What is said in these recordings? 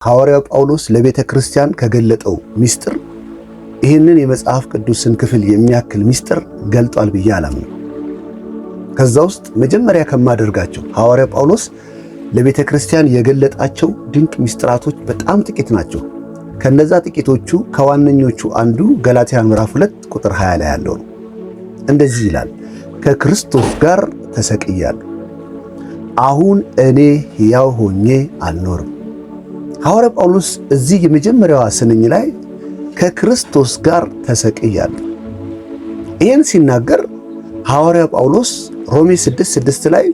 ሐዋርያው ጳውሎስ ለቤተ ክርስቲያን ከገለጠው ሚስጥር ይህንን የመጽሐፍ ቅዱስን ክፍል የሚያክል ሚስጥር ገልጧል ብዬ አላምንም። ከዛ ውስጥ መጀመሪያ ከማደርጋቸው ሐዋርያው ጳውሎስ ለቤተ ክርስቲያን የገለጣቸው ድንቅ ሚስጥራቶች በጣም ጥቂት ናቸው። ከነዛ ጥቂቶቹ ከዋነኞቹ አንዱ ገላትያ ምዕራፍ 2 ቁጥር 20 ላይ ያለው ነው። እንደዚህ ይላል፣ ከክርስቶስ ጋር ተሰቅያለሁ፣ አሁን እኔ ሕያው ሆኜ አልኖርም። ሐዋርያው ጳውሎስ እዚህ የመጀመሪያዋ ስንኝ ላይ ከክርስቶስ ጋር ተሰቅያለሁ። ይህን ሲናገር ሐዋርያው ጳውሎስ ሮሜ 6:6 ላይ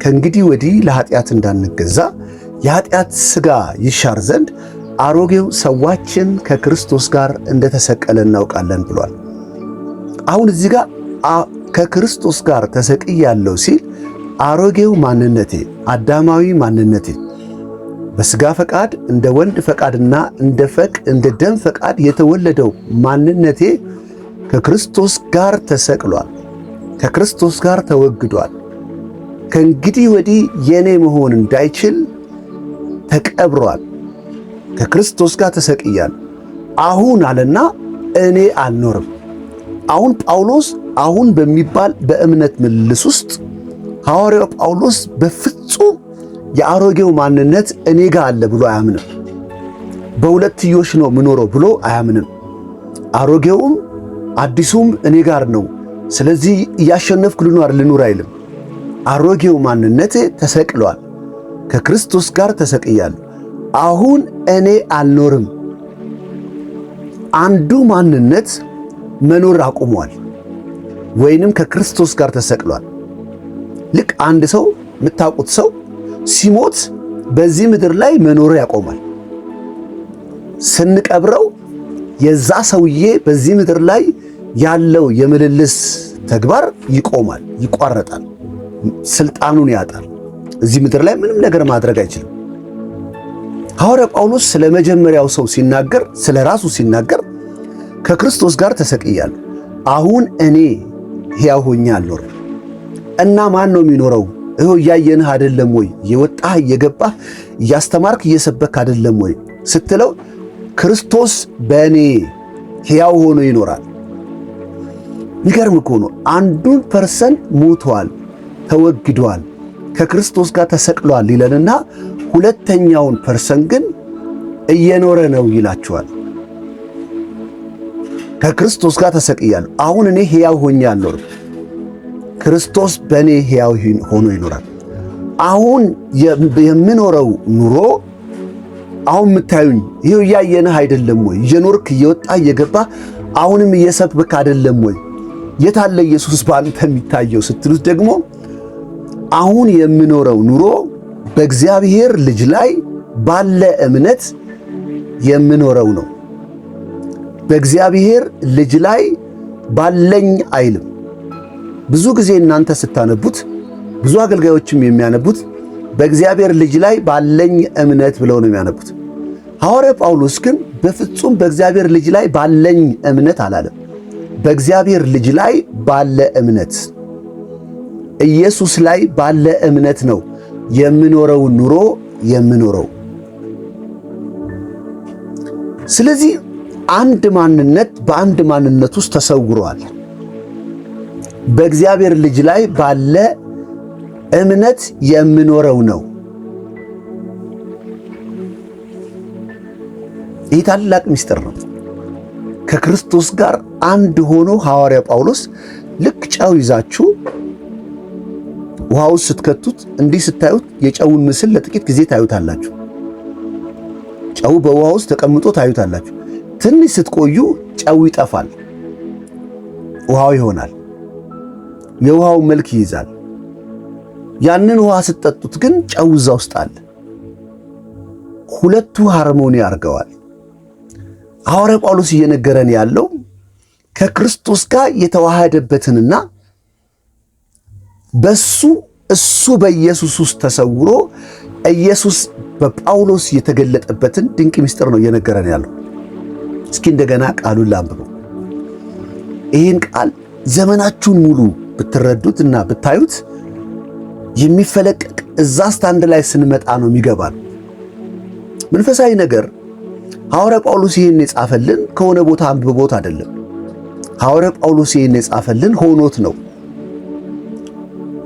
ከእንግዲህ ወዲህ ለኃጢአት እንዳንገዛ የኃጢአት ሥጋ ይሻር ዘንድ አሮጌው ሰዋችን ከክርስቶስ ጋር እንደተሰቀለ እናውቃለን ብሏል። አሁን እዚህ ጋር ከክርስቶስ ጋር ተሰቅያለሁ ሲል አሮጌው ማንነቴ፣ አዳማዊ ማንነቴ በሥጋ ፈቃድ እንደ ወንድ ፈቃድና እንደ ደም ፈቃድ የተወለደው ማንነቴ ከክርስቶስ ጋር ተሰቅሏል፣ ከክርስቶስ ጋር ተወግዷል። ከእንግዲህ ወዲህ የኔ መሆን እንዳይችል ተቀብሯል። ከክርስቶስ ጋር ተሰቅያለሁ። አሁን አለና እኔ አልኖርም። አሁን ጳውሎስ አሁን በሚባል በእምነት ምልልስ ውስጥ ሐዋርያው ጳውሎስ በፍጹም የአሮጌው ማንነት እኔ ጋር አለ ብሎ አያምንም። በሁለትዮሽ ነው ምኖረው ብሎ አያምንም። አሮጌውም አዲሱም እኔ ጋር ነው፣ ስለዚህ እያሸነፍኩ ልኑር አይልም። አሮጌው ማንነቴ ተሰቅሏል፣ ከክርስቶስ ጋር ተሰቅያለሁ። አሁን እኔ አልኖርም። አንዱ ማንነት መኖር አቁሟል ወይንም ከክርስቶስ ጋር ተሰቅሏል። ልክ አንድ ሰው የምታውቁት ሰው ሲሞት በዚህ ምድር ላይ መኖር ያቆማል። ስንቀብረው የዛ ሰውዬ በዚህ ምድር ላይ ያለው የምልልስ ተግባር ይቆማል፣ ይቋረጣል፣ ስልጣኑን ያጣል። እዚህ ምድር ላይ ምንም ነገር ማድረግ አይችልም። ሐዋርያው ጳውሎስ ስለ መጀመሪያው ሰው ሲናገር፣ ስለ ራሱ ሲናገር ከክርስቶስ ጋር ተሰቅያለሁ፣ አሁን እኔ ሕያው ሆኜ አልኖርም። እና ማን ነው የሚኖረው? ይኸው እያየንህ አይደለም ወይ? እየወጣህ እየገባህ እያስተማርክ እየሰበክ አይደለም ወይ ስትለው ክርስቶስ በእኔ ሕያው ሆኖ ይኖራል። የሚገርም እኮ ነው። አንዱን ፐርሰንት ሞቷል፣ ተወግዷል፣ ከክርስቶስ ጋር ተሰቅሏል ይለንና ሁለተኛውን ፐርሰንት ግን እየኖረ ነው ይላችኋል። ከክርስቶስ ጋር ተሰቅያለሁ፣ አሁን እኔ ሕያው ሆኜ አልኖርም፣ ክርስቶስ በእኔ ሕያው ሆኖ ይኖራል። አሁን የምኖረው ኑሮ አሁን የምታዩኝ ይኸው እያየንህ አይደለም ወይ? እየኖርክ እየወጣህ እየገባህ አሁንም እየሰብክ አይደለም ወይ? የታለ ኢየሱስ በአንተ የሚታየው ስትሉት ደግሞ አሁን የምኖረው ኑሮ በእግዚአብሔር ልጅ ላይ ባለ እምነት የምኖረው ነው። በእግዚአብሔር ልጅ ላይ ባለኝ አይልም። ብዙ ጊዜ እናንተ ስታነቡት፣ ብዙ አገልጋዮችም የሚያነቡት በእግዚአብሔር ልጅ ላይ ባለኝ እምነት ብለው ነው የሚያነቡት። ሐዋርያ ጳውሎስ ግን በፍጹም በእግዚአብሔር ልጅ ላይ ባለኝ እምነት አላለም። በእግዚአብሔር ልጅ ላይ ባለ እምነት፣ ኢየሱስ ላይ ባለ እምነት ነው የምኖረው ኑሮ የምኖረው። ስለዚህ አንድ ማንነት በአንድ ማንነት ውስጥ ተሰውሯል። በእግዚአብሔር ልጅ ላይ ባለ እምነት የምኖረው ነው። ይህ ታላቅ ምስጢር ነው። ከክርስቶስ ጋር አንድ ሆኖ ሐዋርያ ጳውሎስ ልክ ጨው ይዛችሁ ውሃ ውስጥ ስትከቱት እንዲህ ስታዩት የጨውን ምስል ለጥቂት ጊዜ ታዩታላችሁ። ጨው በውሃ ውስጥ ተቀምጦ ታዩታላችሁ። ትንሽ ስትቆዩ ጨው ይጠፋል፣ ውሃው ይሆናል፣ የውሃው መልክ ይይዛል። ያንን ውሃ ስትጠጡት ግን ጨው እዛ ውስጥ አለ። ሁለቱ ሃርሞኒ አድርገዋል። ሐዋርያ ጳውሎስ እየነገረን ያለው ከክርስቶስ ጋር የተዋሃደበትንና እሱ በኢየሱስ ውስጥ ተሰውሮ ኢየሱስ በጳውሎስ የተገለጠበትን ድንቅ ምስጢር ነው እየነገረን ያለው። እስኪ እንደገና ቃሉን ላንብበው። ይህን ቃል ዘመናችሁን ሙሉ ብትረዱትና ብታዩት የሚፈለቀቅ እዛ ስታንድ ላይ ስንመጣ ነው የሚገባል። መንፈሳዊ ነገር ሐዋርያ ጳውሎስ ይህን የጻፈልን ከሆነ ቦታ አንብቦት አይደለም። ሐዋርያ ጳውሎስ ይህን የጻፈልን ሆኖት ነው።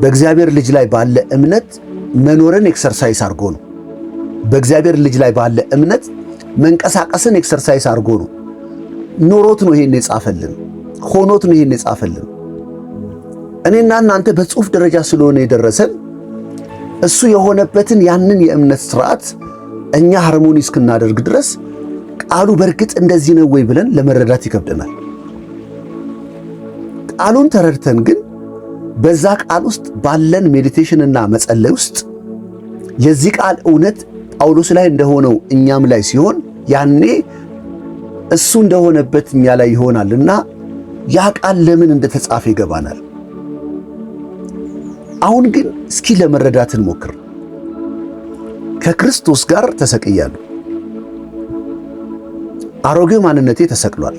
በእግዚአብሔር ልጅ ላይ ባለ እምነት መኖርን ኤክሰርሳይዝ አድርጎ ነው። በእግዚአብሔር ልጅ ላይ ባለ እምነት መንቀሳቀስን ኤክሰርሳይዝ አድርጎ ነው። ኖሮት ነው ይሄን የጻፈልን፣ ሆኖት ነው ይሄን የጻፈልን። እኔና እናንተ በጽሑፍ ደረጃ ስለሆነ የደረሰን እሱ የሆነበትን ያንን የእምነት ስርዓት እኛ ሃርሞኒ እስክናደርግ ድረስ ቃሉ በእርግጥ እንደዚህ ነው ወይ ብለን ለመረዳት ይከብደናል። ቃሉን ተረድተን ግን በዛ ቃል ውስጥ ባለን ሜዲቴሽንና መጸለይ ውስጥ የዚህ ቃል እውነት ጳውሎስ ላይ እንደሆነው እኛም ላይ ሲሆን ያኔ እሱ እንደሆነበት እኛ ላይ ይሆናልና ያ ቃል ለምን እንደተጻፈ ይገባናል። አሁን ግን እስኪ ለመረዳት እንሞክር። ከክርስቶስ ጋር ተሰቅያለሁ። አሮጌ ማንነቴ ተሰቅሏል።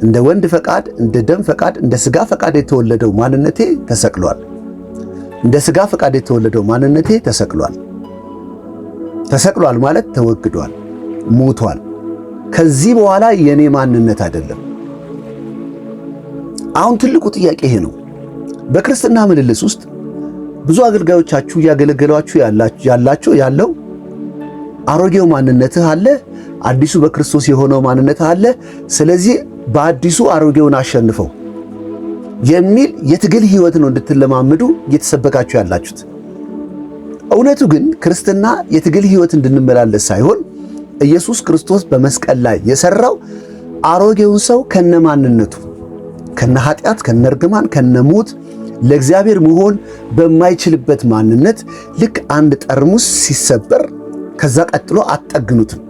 እንደ ወንድ ፈቃድ፣ እንደ ደም ፈቃድ፣ እንደ ሥጋ ፈቃድ የተወለደው ማንነቴ ተሰቅሏል። እንደ ሥጋ ፈቃድ የተወለደው ማንነቴ ተሰቅሏል። ተሰቅሏል ማለት ተወግዷል፣ ሞቷል። ከዚህ በኋላ የኔ ማንነት አይደለም። አሁን ትልቁ ጥያቄ ይሄ ነው። በክርስትና ምልልስ ውስጥ ብዙ አገልጋዮቻችሁ እያገለገሏችሁ ያለው አሮጌው ማንነትህ አለ፣ አዲሱ በክርስቶስ የሆነው ማንነትህ አለ፣ ስለዚህ በአዲሱ አሮጌውን አሸንፈው የሚል የትግል ህይወት ነው እንድትለማመዱ እየተሰበካችሁ ያላችሁት። እውነቱ ግን ክርስትና የትግል ህይወት እንድንመላለስ ሳይሆን ኢየሱስ ክርስቶስ በመስቀል ላይ የሰራው አሮጌውን ሰው ከነማንነቱ ከነ ኃጢአት፣ ከነ እርግማን፣ ከነ ሞት ለእግዚአብሔር መሆን በማይችልበት ማንነት ልክ አንድ ጠርሙስ ሲሰበር ከዛ ቀጥሎ አትጠግኑትም።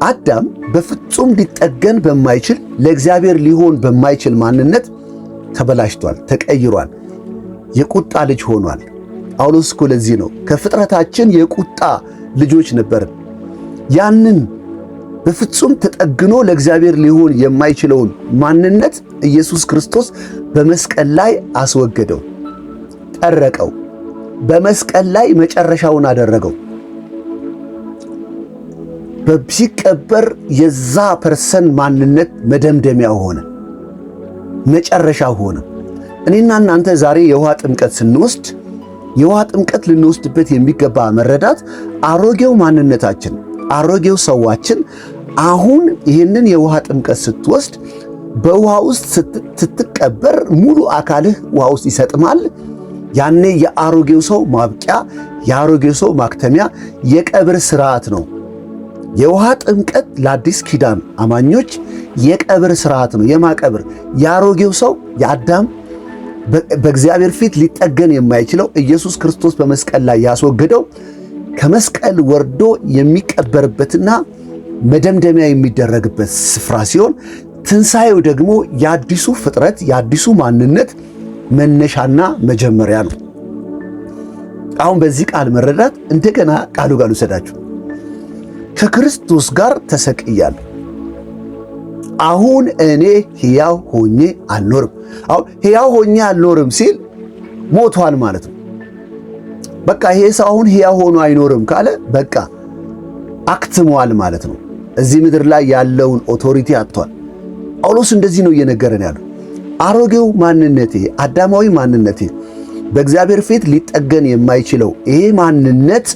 አዳም በፍጹም ሊጠገን በማይችል ለእግዚአብሔር ሊሆን በማይችል ማንነት ተበላሽቷል፣ ተቀይሯል፣ የቁጣ ልጅ ሆኗል። ጳውሎስ እኮ ለዚህ ነው ከፍጥረታችን የቁጣ ልጆች ነበርን። ያንን በፍጹም ተጠግኖ ለእግዚአብሔር ሊሆን የማይችለውን ማንነት ኢየሱስ ክርስቶስ በመስቀል ላይ አስወገደው፣ ጠረቀው። በመስቀል ላይ መጨረሻውን አደረገው። ሲቀበር የዛ ፐርሰን ማንነት መደምደሚያ ሆነ፣ መጨረሻ ሆነ። እኔና እናንተ ዛሬ የውሃ ጥምቀት ስንወስድ የውሃ ጥምቀት ልንወስድበት የሚገባ መረዳት አሮጌው ማንነታችን፣ አሮጌው ሰዋችን አሁን ይህንን የውሃ ጥምቀት ስትወስድ በውሃ ውስጥ ስትቀበር ሙሉ አካልህ ውሃ ውስጥ ይሰጥማል። ያኔ የአሮጌው ሰው ማብቂያ፣ የአሮጌው ሰው ማክተሚያ የቀብር ስርዓት ነው። የውሃ ጥምቀት ለአዲስ ኪዳን አማኞች የቀብር ስርዓት ነው። የማቀብር የአሮጌው ሰው የአዳም በእግዚአብሔር ፊት ሊጠገን የማይችለው ኢየሱስ ክርስቶስ በመስቀል ላይ ያስወገደው ከመስቀል ወርዶ የሚቀበርበትና መደምደሚያ የሚደረግበት ስፍራ ሲሆን ትንሣኤው ደግሞ የአዲሱ ፍጥረት የአዲሱ ማንነት መነሻና መጀመሪያ ነው። አሁን በዚህ ቃል መረዳት እንደገና ቃሉ ጋር ልውሰዳችሁ። ከክርስቶስ ጋር ተሰቅያለሁ። አሁን እኔ ሕያው ሆኜ አልኖርም። አሁን ሕያው ሆኜ አልኖርም ሲል ሞቷል ማለት ነው። በቃ ይሄ ሰው አሁን ሕያው ሆኖ አይኖርም ካለ በቃ አክትሟል ማለት ነው። እዚህ ምድር ላይ ያለውን ኦቶሪቲ አጥቷል። ጳውሎስ እንደዚህ ነው እየነገረን ያለው። አሮጌው ማንነቴ፣ አዳማዊ ማንነቴ በእግዚአብሔር ፊት ሊጠገን የማይችለው ይሄ ማንነት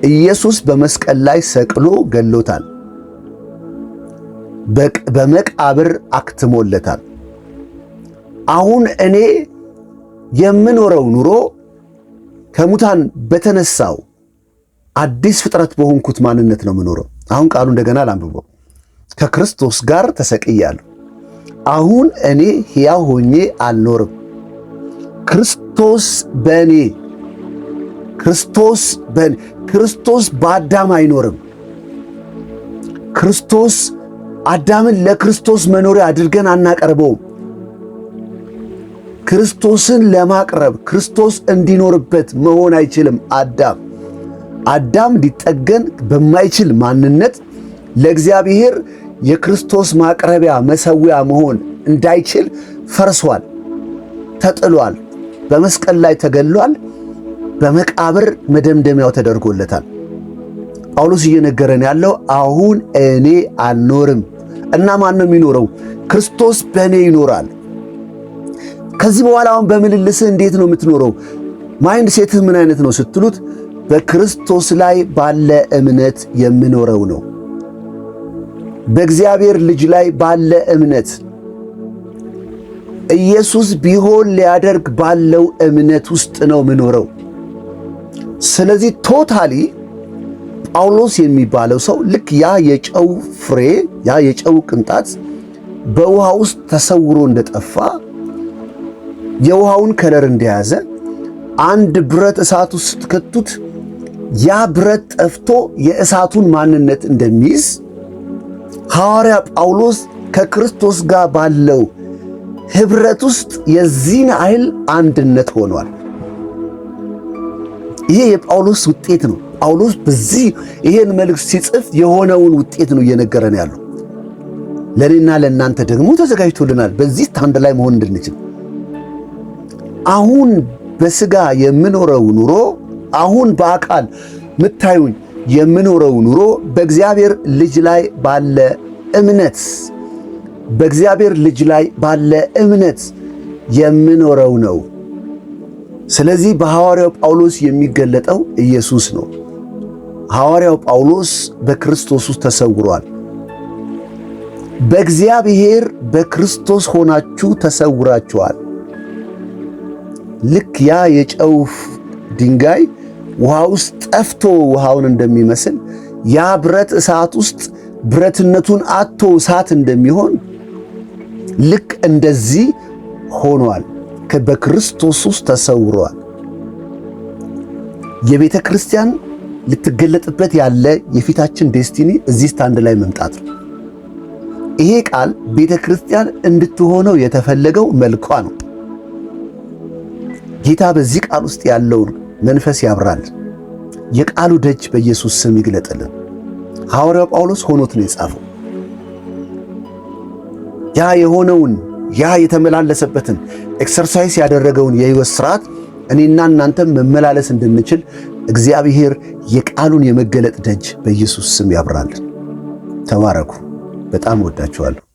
ኢየሱስ በመስቀል ላይ ሰቅሎ ገሎታል። በመቃብር አክትሞለታል። አሁን እኔ የምኖረው ኑሮ ከሙታን በተነሳው አዲስ ፍጥረት በሆንኩት ማንነት ነው የምኖረው። አሁን ቃሉ እንደገና ላንብበው። ከክርስቶስ ጋር ተሰቅያለሁ። አሁን እኔ ሕያው ሆኜ አልኖርም። ክርስቶስ በእኔ ክርስቶስ በአዳም አይኖርም። ክርስቶስ አዳምን ለክርስቶስ መኖሪያ አድርገን አናቀርበውም። ክርስቶስን ለማቅረብ ክርስቶስ እንዲኖርበት መሆን አይችልም። አዳም ሊጠገን በማይችል ማንነት ለእግዚአብሔር የክርስቶስ ማቅረቢያ መሰዊያ መሆን እንዳይችል ፈርሷል፣ ተጥሏል፣ በመስቀል ላይ ተገሏል፣ በመቃብር መደምደሚያው ተደርጎለታል። ጳውሎስ እየነገረን ያለው አሁን እኔ አልኖርም እና ማን ነው የሚኖረው? ክርስቶስ በእኔ ይኖራል። ከዚህ በኋላ አሁን በምልልስህ እንዴት ነው የምትኖረው? ማይንድ ሴትህ ምን አይነት ነው ስትሉት በክርስቶስ ላይ ባለ እምነት የምኖረው ነው። በእግዚአብሔር ልጅ ላይ ባለ እምነት ኢየሱስ ቢሆን ሊያደርግ ባለው እምነት ውስጥ ነው ምኖረው። ስለዚህ ቶታሊ ጳውሎስ የሚባለው ሰው ልክ ያ የጨው ፍሬ ያ የጨው ቅንጣት በውሃ ውስጥ ተሰውሮ እንደጠፋ የውሃውን ከለር እንደያዘ አንድ ብረት እሳት ውስጥ ስትከቱት ያ ብረት ጠፍቶ የእሳቱን ማንነት እንደሚይዝ ሐዋርያ ጳውሎስ ከክርስቶስ ጋር ባለው ህብረት ውስጥ የዚህን አይል አንድነት ሆኗል። ይሄ የጳውሎስ ውጤት ነው። ጳውሎስ በዚህ ይሄን መልእክት ሲጽፍ የሆነውን ውጤት ነው እየነገረን ያለው። ለኔና ለእናንተ ደግሞ ተዘጋጅቶልናል በዚህ ስታንድ ላይ መሆን እንድንችል። አሁን በስጋ የምኖረው ኑሮ አሁን በአካል ምታዩኝ የምኖረው ኑሮ በእግዚአብሔር ልጅ ላይ ባለ እምነት በእግዚአብሔር ልጅ ላይ ባለ እምነት የምኖረው ነው። ስለዚህ በሐዋርያው ጳውሎስ የሚገለጠው ኢየሱስ ነው። ሐዋርያው ጳውሎስ በክርስቶስ ውስጥ ተሰውሯል። በእግዚአብሔር በክርስቶስ ሆናችሁ ተሰውራችኋል። ልክ ያ የጨው ድንጋይ ውሃ ውስጥ ጠፍቶ ውሃውን እንደሚመስል ያ ብረት እሳት ውስጥ ብረትነቱን አጥቶ እሳት እንደሚሆን ልክ እንደዚህ ሆኗል። በክርስቶስ ውስጥ ተሰውሯል። የቤተ ክርስቲያን ልትገለጥበት ያለ የፊታችን ዴስቲኒ እዚህ ስታንድ ላይ መምጣት ነው። ይሄ ቃል ቤተ ክርስቲያን እንድትሆነው የተፈለገው መልኳ ነው። ጌታ በዚህ ቃል ውስጥ ያለውን መንፈስ ያብራል። የቃሉ ደጅ በኢየሱስ ስም ይግለጥልን። ሐዋርያው ጳውሎስ ሆኖት ነው የጻፈው። ያ የሆነውን ያ የተመላለሰበትን ኤክሰርሳይዝ ያደረገውን የሕይወት ሥርዓት እኔና እናንተም መመላለስ እንድንችል እግዚአብሔር የቃሉን የመገለጥ ደጅ በኢየሱስ ስም ያብራልን። ተባረኩ። በጣም ወዳችኋለሁ።